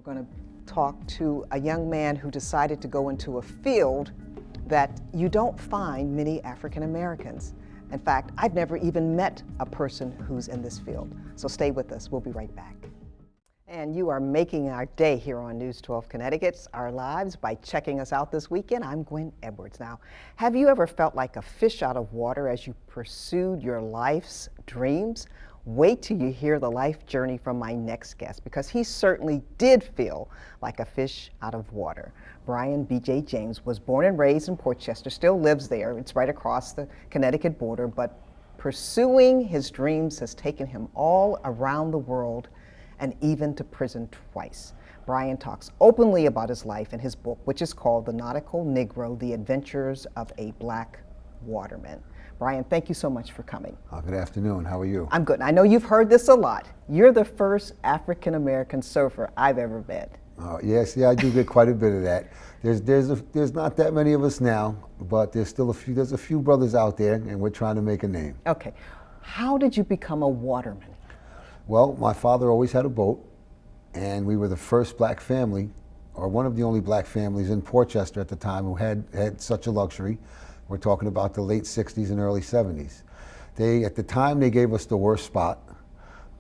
We're going to talk to a young man who decided to go into a field that you don't find many African Americans. In fact, I've never even met a person who's in this field. So stay with us. We'll be right back. And you are making our day here on News 12 Connecticut's Our Lives by checking us out this weekend. I'm Gwen Edwards. Now, have you ever felt like a fish out of water as you pursued your life's dreams? Wait till you hear the life journey from my next guest, because he certainly did feel like a fish out of water. Brian B.J. James was born and raised in Port Chester, still lives there. It's right across the Connecticut border, but pursuing his dreams has taken him all around the world and even to prison twice. Brian talks openly about his life in his book, which is called The Nautical Negro, The Adventures of a Black Waterman. Brian, thank you so much for coming. Good afternoon. How are you? I'm good. I know you've heard this a lot. You're the first African-American surfer I've ever met. Yes, I do get quite a bit of that. There's not that many of us now, but there's a few brothers out there, and we're trying to make a name. Okay. How did you become a waterman? Well, my father always had a boat, and we were the first black family, or one of the only black families in Port Chester at the time who had such a luxury. We're talking about the late 60s and early 70s. At the time, they gave us the worst spot,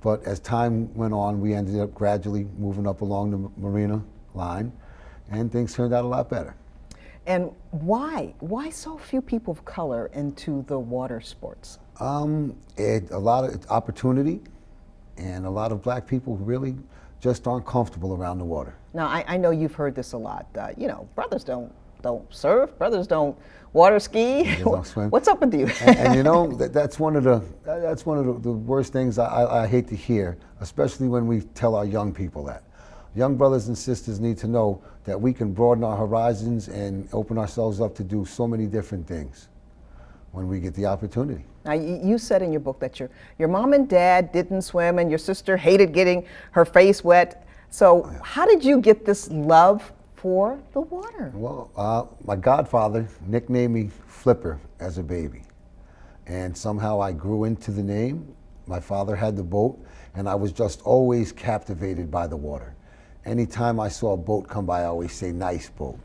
but as time went on, we ended up gradually moving up along the marina line, and things turned out a lot better. And why? Why so few people of color into the water sports? A lot of opportunity, and a lot of black people really just aren't comfortable around the water. Now, I know you've heard this a lot. Brothers don't surf, brothers don't water ski. Don't swim. What's up with you? and you know, that's one of the worst things I hate to hear, especially when we tell our young people that. Young brothers and sisters need to know that we can broaden our horizons and open ourselves up to do so many different things when we get the opportunity. Now, you said in your book that your mom and dad didn't swim, and your sister hated getting her face wet. So how did you get this love for the water? Well, my godfather nicknamed me Flipper as a baby, and somehow I grew into the name. My father had the boat, and I was just always captivated by the water. Anytime I saw a boat come by, I always say, "Nice boat."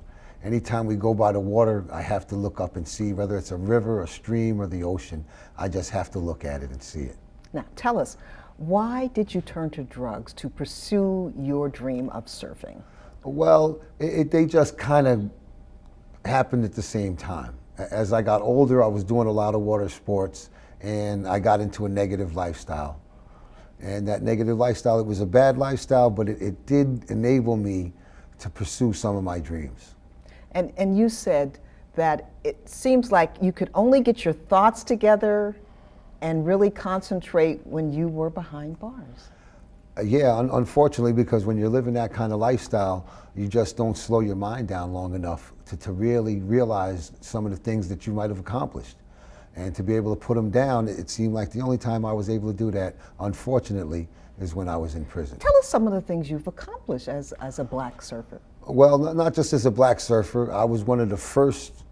Anytime we go by the water, I have to look up and see, whether it's a river, a stream, or the ocean. I just have to look at it and see it. Now, tell us, why did you turn to drugs to pursue your dream of surfing? Well, they just kind of happened at the same time. As I got older, I was doing a lot of water sports, and I got into a negative lifestyle. And that negative lifestyle, it was a bad lifestyle, but it did enable me to pursue some of my dreams. And you said that it seems like you could only get your thoughts together and really concentrate when you were behind bars. Yeah, unfortunately, because when you're living that kind of lifestyle, you just don't slow your mind down long enough to really realize some of the things that you might have accomplished. And to be able to put them down, it seemed like the only time I was able to do that, unfortunately, is when I was in prison. Tell us some of the things you've accomplished as a black surfer. Well, not just as a black surfer. I was one of the first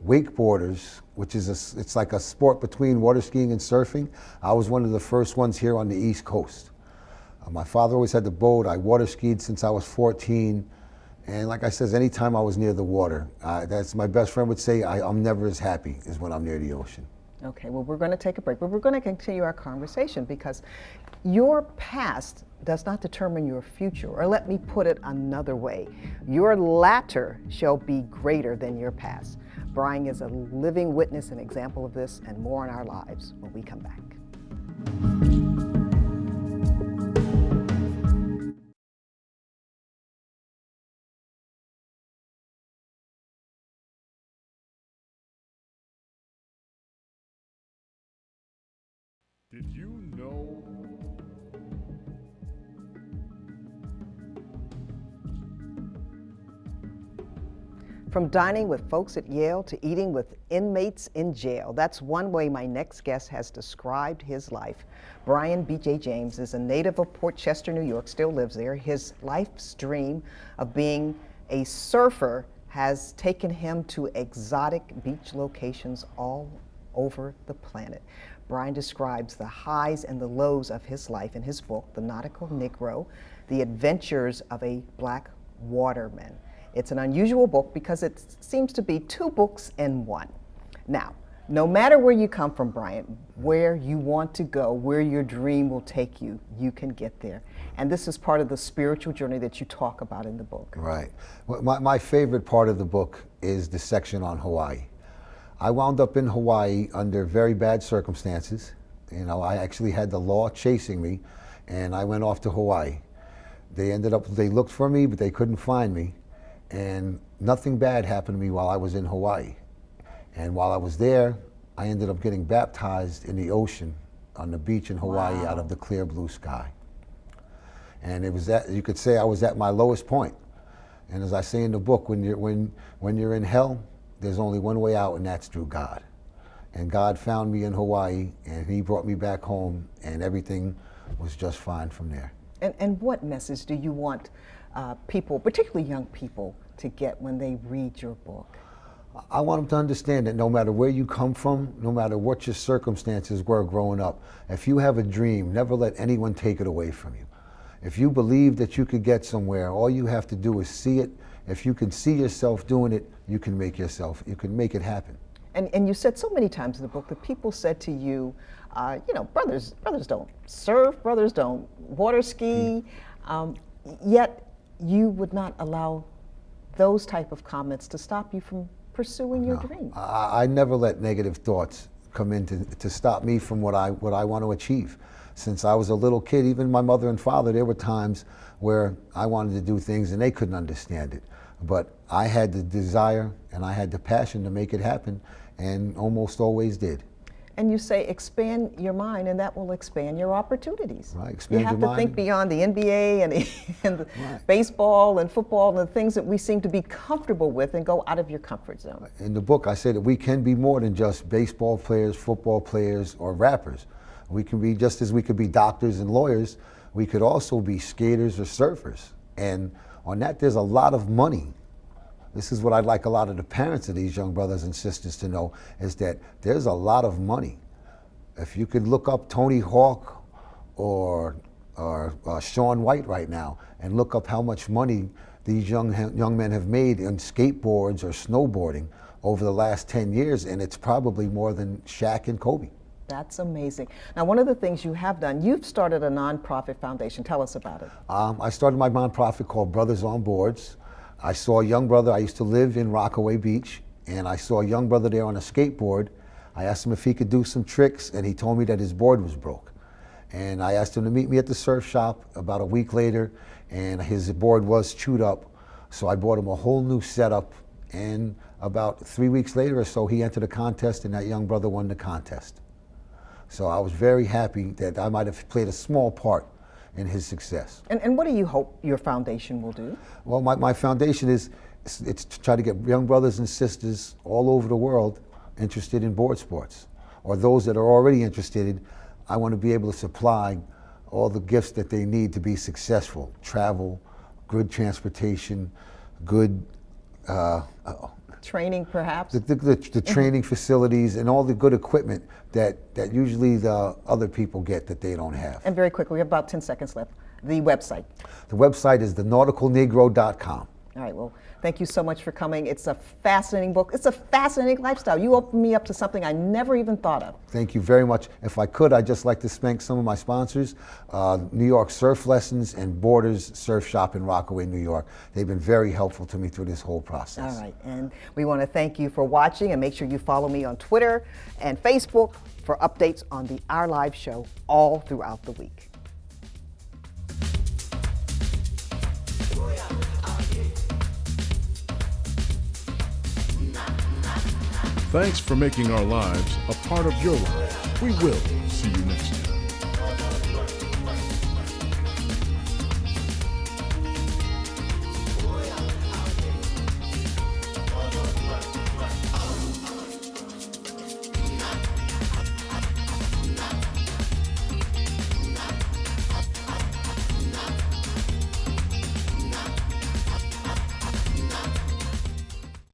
wakeboarders, which is it's like a sport between water skiing and surfing. I was one of the first ones here on the East Coast. My father always had the boat. I water skied since I was 14. And like I said, anytime I was near the water, that's my best friend would say, I'm never as happy as when I'm near the ocean. Okay, well, we're going to take a break, but we're going to continue our conversation, because your past does not determine your future. Or let me put it another way, your latter shall be greater than your past. Brian is a living witness and example of this, and more in our lives when we come back. Did you know? From dining with folks at Yale to eating with inmates in jail, that's one way my next guest has described his life. Brian B.J. James is a native of Port Chester, New York, still lives there. His life's dream of being a surfer has taken him to exotic beach locations all over the planet. Brian describes the highs and the lows of his life in his book, The Nautical Negro, The Adventures of a Black Waterman. It's an unusual book because it seems to be two books in one. Now, no matter where you come from, Bryant, where you want to go, where your dream will take you, you can get there. And this is part of the spiritual journey that you talk about in the book. Right. Well, my favorite part of the book is the section on Hawaii. I wound up in Hawaii under very bad circumstances. You know, I actually had the law chasing me, and I went off to Hawaii. They looked for me, but they couldn't find me. And nothing bad happened to me while I was in Hawaii. And while I was there, I ended up getting baptized in the ocean on the beach in Hawaii. Wow. Out of the clear blue sky. And it was you could say I was at my lowest point. And as I say in the book, when you're in hell, there's only one way out, and that's through God. And God found me in Hawaii, and he brought me back home, and everything was just fine from there. And what message do you want people, particularly young people, to get when they read your book? I want them to understand that no matter where you come from, no matter what your circumstances were growing up, if you have a dream, never let anyone take it away from you. If you believe that you could get somewhere, all you have to do is see it. If you can see yourself doing it, you can make it happen. And you said so many times in the book that people said to you, you know, brothers don't surf, brothers don't water ski, yet you would not allow those type of comments to stop you from pursuing your dream. I never let negative thoughts come in to stop me from what I want to achieve. Since I was a little kid, even my mother and father, there were times where I wanted to do things and they couldn't understand it. But I had the desire and I had the passion to make it happen, and almost always did. And you say expand your mind, and that will expand your opportunities. Right, expand you have your to think beyond the NBA and the right. baseball and football and the things that we seem to be comfortable with, and go out of your comfort zone. In the book, I say that we can be more than just baseball players, football players, or rappers. We can be, just as we could be doctors and lawyers, we could also be skaters or surfers. And on that, there's a lot of money. This is what I'd like a lot of the parents of these young brothers and sisters to know, is that there's a lot of money. If you could look up Tony Hawk or Shaun White right now and look up how much money these young men have made in skateboards or snowboarding over the last 10 years, and it's probably more than Shaq and Kobe. That's amazing. Now, one of the things you have done, you've started a nonprofit foundation. Tell us about it. I started my nonprofit called Brothers on Boards. I saw a young brother, I used to live in Rockaway Beach, and I saw a young brother there on a skateboard. I asked him if he could do some tricks, and he told me that his board was broke. And I asked him to meet me at the surf shop about a week later, and his board was chewed up. So I bought him a whole new setup, and about 3 weeks later or so, he entered a contest, and that young brother won the contest. So I was very happy that I might have played a small part in his success. And what do you hope your foundation will do? Well, my foundation it's to try to get young brothers and sisters all over the world interested in board sports, or those that are already interested. I want to be able to supply all the gifts that they need to be successful: travel, good transportation, good training, perhaps? The training facilities and all the good equipment that usually the other people get that they don't have. And very quickly, we have about 10 seconds left. The website. The website is NAUTICalNEGRO.com. All right, well, thank you so much for coming. It's a fascinating book. It's a fascinating lifestyle. You opened me up to something I never even thought of. Thank you very much. If I could, I'd just like to thank some of my sponsors, New York Surf Lessons and Borders Surf Shop in Rockaway, New York. They've been very helpful to me through this whole process. All right, and we want to thank you for watching, and make sure you follow me on Twitter and Facebook for updates on the Our Live show all throughout the week. Thanks for making our lives a part of your life. We will see you next time.